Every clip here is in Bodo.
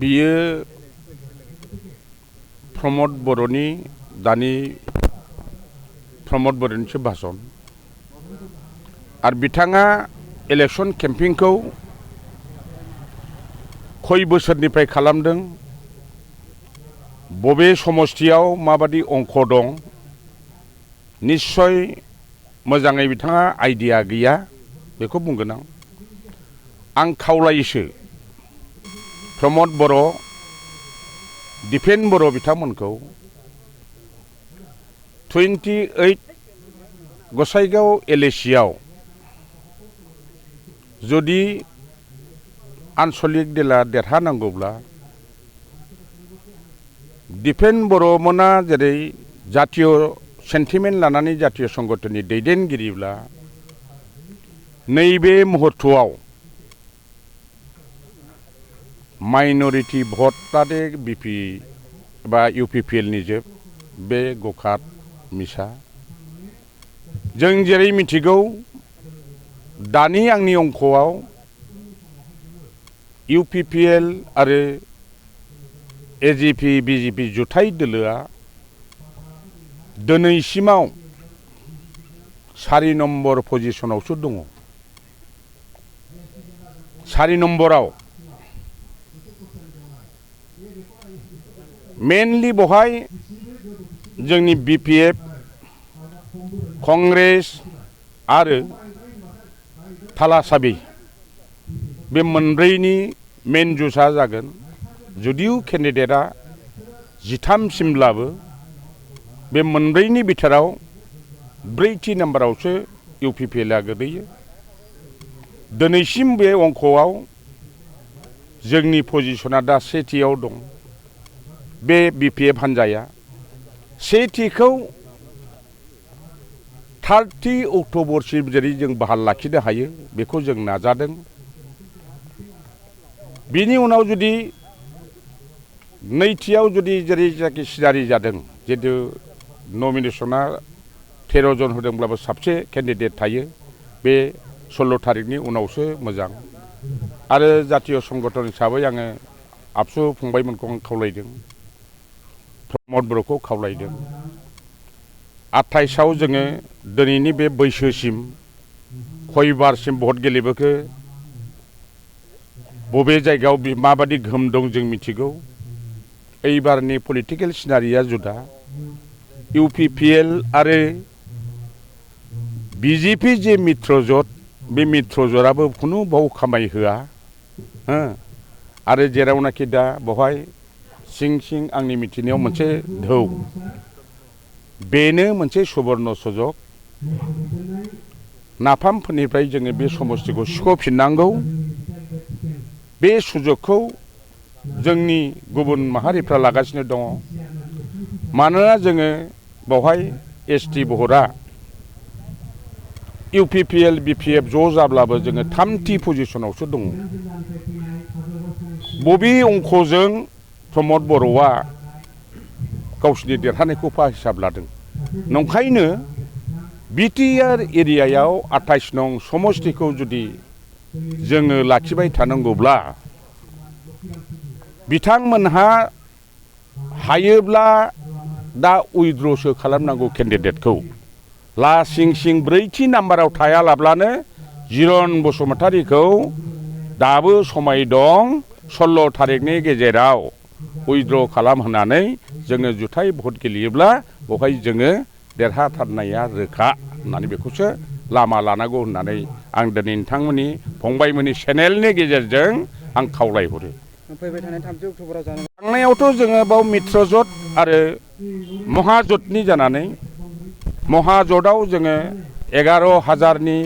बियो प्रमोद बर'नि दानि प्रमोद बर'निसो भाषण आरो बिथाङा इलेक्शन केम्पिंखौ खय बोसोरनिफ्राय खालामदों बबे समस्थियाव माबादि अंक दं निश्चय मोजाङै बिथाङा आइडिया गैया बेखौ बुंगोन आं खावलायोसो प्रमोद बर' दिपेन बर' बिथांमोनखौ 28 गसाइगाव एलएसियाव जुदि आनसलिक देला देरहानांगौब्ला दिपेन बर'मोना जेरै जातीय सेन्टिमेन्ट लानानै जातीय संगठननि दैदेनगिरिब्ला नैबे मुहूर्तआव माइनरिटी भट तादे बीपी बा यूपीपीएल नि जोब बे गखात मिसा जों जेरै मिथिगौ दानि आंनि अंकआव यूपीपीएल आरो एजीपी बीजेपी जुथाइ दोलोआ दिनैसिमाव 4 नम्बर पजिशनावसो दङ 4 नम्बराव मेनलि बहाय जोंनि बीपीएफ कांग्रेस आरो थालासाबी बे मोनब्रैनि मेन जुसा जागोन जुदिउ केन्डिडेटआ 13 सिमब्लाबो बे मोनब्रैनि बिथोराव 4थि नम्बरावसो यूपीपीएलआ गोलैयो दिनैसिम बे अंकआव जोंनि पजिशना दा 1थियाव दं बे बीपीएफ हान्जाया 1थिखौ 30 अक्ट'बरसिम जेरै जों बहाल लाखिनो हायो बेखौ जों नाजादों बिनि उनाव जुदि नैथियाव जुदि जेरै जाखि सिनारि जादों जितु नमिनेशना 13 जन होदोंब्लाबो साबसे केन्डिडेट थायो बे 16 तारिखनि उनावसो मोजां आरो जातीय संगठन हिसाबै आङो आबसु फंबायमोनखौ आं खावलायदों प्रमोद बर'खौ खावलायदों 28आव जोङो दिनैनि बे बैसोसिम खयबारसिम भट गेलेबोखो बबे जायगायाव माबादि गोहोम दं जों मिथिगौ एबारनि पलिटिकेल सिनारिया जुदा यूपीपीएल आरो बीजेपी जे मित्रजोट बे मित्रजोटाबो खुनु बाव खामाय होआ आरो जेरावनाखि दा बहाय सिं सिं आंनि मिथिनायाव मोनसे धौ बेनो मोनसे सुवर्ण सुजग नाफामफोरनिफ्राय जोङो बे समस्थिखौ सुख'फिननांगौ बे सुजुगखौ जोंनि गुबुन माहारिफ्रा लागासिनो दङ मानोना जोङो बेवहाय एसटी भटआ यूपीपीएल बीपीएफ ज' जाब्लाबो जोङो 3थि पजिशनावसो दङ बबे अंकजों प्रमोद बर'आ गावसिनि देरहानायखौ हिसाब लादों नंखायनो बिटिआर एरियायाव 28 नं समस्थिखौ जुदि जोङो लाखिबाय थानांगौब्ला बिथांमोनहा हायोब्ला दा उइद्र'सो खालामनांगौ केन्डिडेटखौ लासिं सिं 4थि नाम्बाराव थायालाब्लानो जिरन बसुमतारीखौ दाबो समाय दं 16 तारिखनि गेजेराव उइद्र' खालामहोनानै जोङो जुथाइ भट गेलेयोब्ला बेवहाय जोङो देरहाथारनाया रोखा होननानै बेखौसो लामा लानांगौ होननानै आं दिनै नोंथांमोननि फंबायमोननि चेनेलनि गेजेरजों आं खावलायहरो फैबाय थानाय 3 अक्ट'बराव जानो थांनायावथ' जोङो बाव मित्रजोट आरो महाजोटनि जानानै महाजोटआव जोङो 11,000नि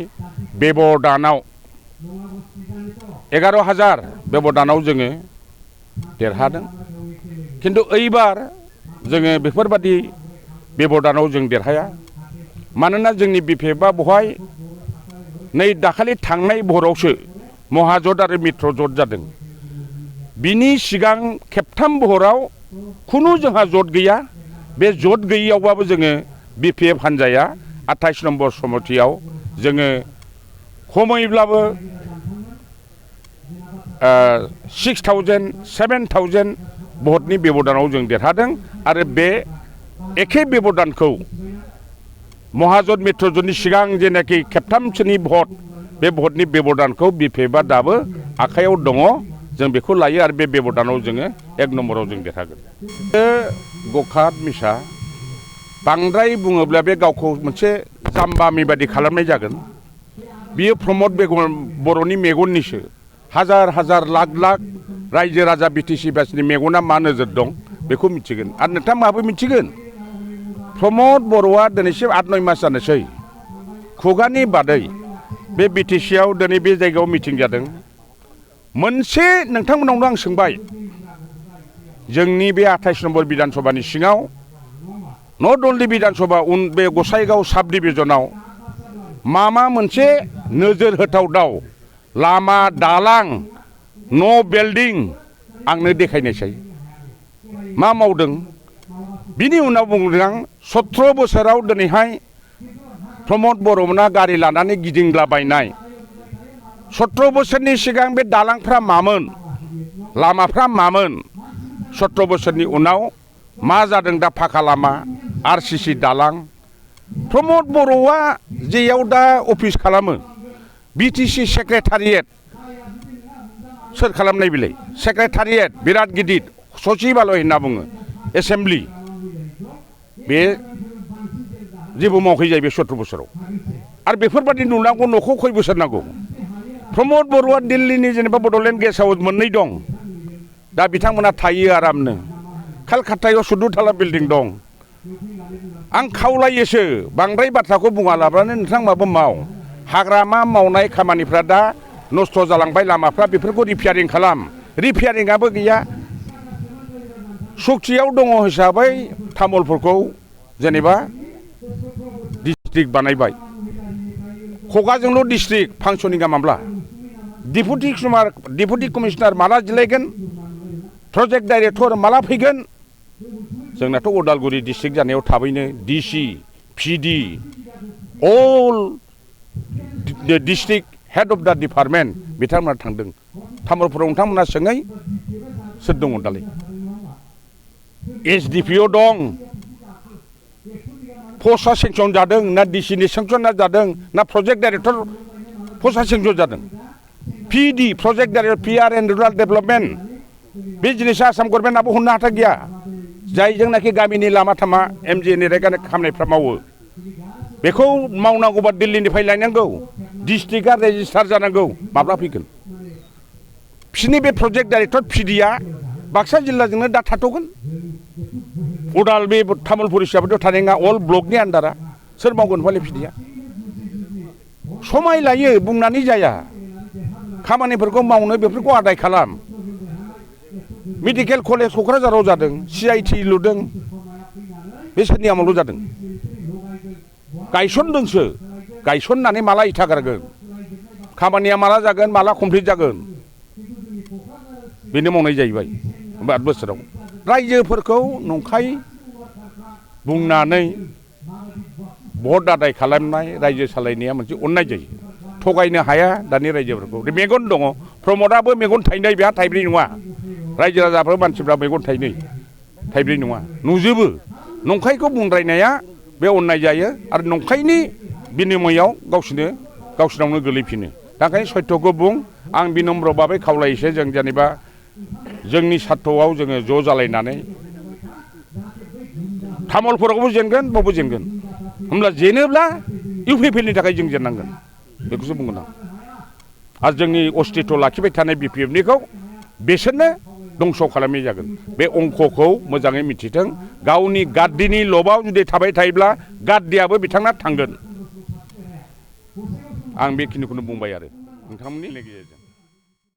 बेब'दानाव 11,000 बेब'दानाव जोङो देरहादों किन्तु एबार जोङो बेफोरबादि बेब'दानाव जों देरहाया मानोना जोंनि बीपीएफआ बहाय नै दाखालि थांनाय भरावसो महाजोट आरो मित्रजोट जादों बिनि सिगां खेबथाम भराव खुनु जोंहा जट गैया बे जट गैयैयावबाबो जोङो बीपीएफ हान्जाया 28 नम्बर समस्थियाव जोङो खमैब्लाबो 6000 7000 भटनि बेब'दानाव जों देरहादों आरो बे एखे बेब'दानखौ महाजन मित्रजननि सिगां जेनाखि खेबथामसोनि भट बे भटनि बेब'दानखौ बिपिएफआ दाबो आखायाव दङ जों बेखौ लायो आरो बे बेब'दानाव जोङो 1 नम्बराव जों देरहागोन गखात मिसा बांद्राय बुङोब्ला बे गावखौ मोनसे जाम्बामि बादि खालामनाय जागोन बियो प्रमद बर'नि मेगननिसो हाजार हाजार लाख लाख रायजो राजा बिटिसि बासिनि मेगना मा नोजोर दं बेखौ मिथिगोन आरो नोंथाङा माबो मिथिगोन प्रमद बर'आ दिनैसिम 8-9 मास जानोसै खुगानि बादै बे बिटिसिआव दिनै बे जायगायाव मिटिं जादों मोनसे नोंथांमोनावनो आं सोंबाय जोंनि बे 28 नम्बर बिधान सभानि सिङाव नट अनलि बिधान सभा बे गसाइगाव साब डिभिजनाव मा मोनसे नोजोर होथावथाव लामा दालां न' बिल्डिं आंनो देखायनायसै मा मावदों बिनि उनाव बुंदों आं 17 बोसोराव दिनैहाय प्रमद बर'मोना गारि लानानै गिदिंलाबायनाय 17 बोसोरनि सिगां बे दालांफ्रा मामोन लामाफ्रा मामोन 17 बोसोरनि उनाव मा जादों दा फाखा लामा RCC दालां प्रमद बर'आ जेयाव दा अफिस खालामो बिटिसि सेक्रेटारियेट सोर खालामनाय बिलाय सेक्रेटारियेट बिराद गिदिर सचिबालय होनना बुङो एसेम्बलि बे जेबो मावखै जायो बे 17 बोसोराव आरो बेफोरबादि नुनांगौ न'खौ खय बोसोर नांगौ प्रमद बर'आ दिल्लीनि जेनेबा बड'लेण्ड गेस्ट हाउस मोननै दं दा बिथांमोना थायो आरामनो कलकातायाव 14 थाला बिल्डिं दं आं खावलायोसो बांद्राय बाथ्राखौ बुङालाबानो नोंथांमाबो माव हाग्रामा मावनाय खामानिफ्रा दा नस्थ' जालांबाय लामाफ्रा बेफोरखौ रिपेयारिं खालाम रिपेयारिंआबो गैया सक्तियाव दङ हिसाबै तामुलपुरखौ जेनेबा डिस्ट्रिक्ट बानायबाय खगाजोंल' डिस्ट्रिक्ट फांसनिंआ मामला डिपुटि कमिशनार माला जिलायगोन प्रजेक्ट डाइरेक्टर माला फैगोन जोंनाथ' उदालगुरि डिस्ट्रिक्ट जानायाव थाबैनो DC PD all district head of the department बिथांमोना थांदों तामुलपुराव नोंथांमोना सोङै सोर दङ दालाय SDPO दं पस्टआ सेंसन जादों ना डिसिनि सेंसना जादों ना प्रजेक्ट डाइरेक्टर पस्टआ सेंसन जादों PD project director PR and rural development बे जिनिसा आसाम गभर्नमेन्टआबो हरनो हाथा गैया जायजोंनाखि गामिनि लामा थामा MGN रेगानि खामानिफ्रा मावो बेखौ मावनांगौबा दिल्लीनिफ्राय लायनांगौ डिस्ट्रिक्टआ रेजिस्टार जानांगौ माब्ला फैगोन बिसोरनि बे प्रजेक्ट डाइरेक्टर PDआ बाक्सा जिल्लाजोंनो दा थाथ'गोन उदाल बे तामुलपुर हिसाबैथ' थानाय नङा अल ब्लकनि आन्दारा सोर मावगोन फाले PDआ समाय लायो बुंनानै जाया खामानिफोरखौ मावनो बेफोरखौ आदाय खालाम मेडिकेल कलेज क'क्राझाराव जादों CIT लुदों बे सोरनि आमावल' जादों गायसनदोंसो गायसननानै माला इथा गारगोन खामानिया माला जागोन माला कमप्लिट जागोन बेनो मावनाय जाहैबाय 8 बोसोराव रायजोफोरखौ नंखाय बुंनानै भट आदाय खालामनाय रायजो सालायनाया मोनसे अननाय जायो थगायनो हाया दानि रायजोफोरखौ मेगन दङ प्रमदआबो मेगन थाइनै बेहा थाइब्रै नङा रायजो राजाफोर मानसिफ्रा मेगन थाइब्रै नङा नुजोबो नंखायखौ बुंद्रायनाया बे अननाय जायो आरो नंखायनि बिनिमयआव गावसिनावनो गोलैफिनो ओंखायनो सत्यखौ बुं आं बिनम्र भाबै खावलायोसो जों जेनेबा जोंनि सार्थआव जोङो ज' जालायनानै तामुलपुरावबो जेनगोन बावबो जेनगोन होमब्ला जेनोब्ला UPPनि थाखाय जों जेननांगोन बेखौसो बुंगोन आं आरो जोंनि अस्तित्व लाखिबाय थानाय BPFनिखौ बिसोरनो दंस' खालामनाय जागोन बे अंकखौ मोजाङै मिथिथों गावनि गाद्दिनि लबाव जुदि थाबाय थायोब्ला गाद्दियाबो बिथांना थांगोन आं बेखिनिखौनो बुंबाय आरो नोंथांमोननि गेजेरजों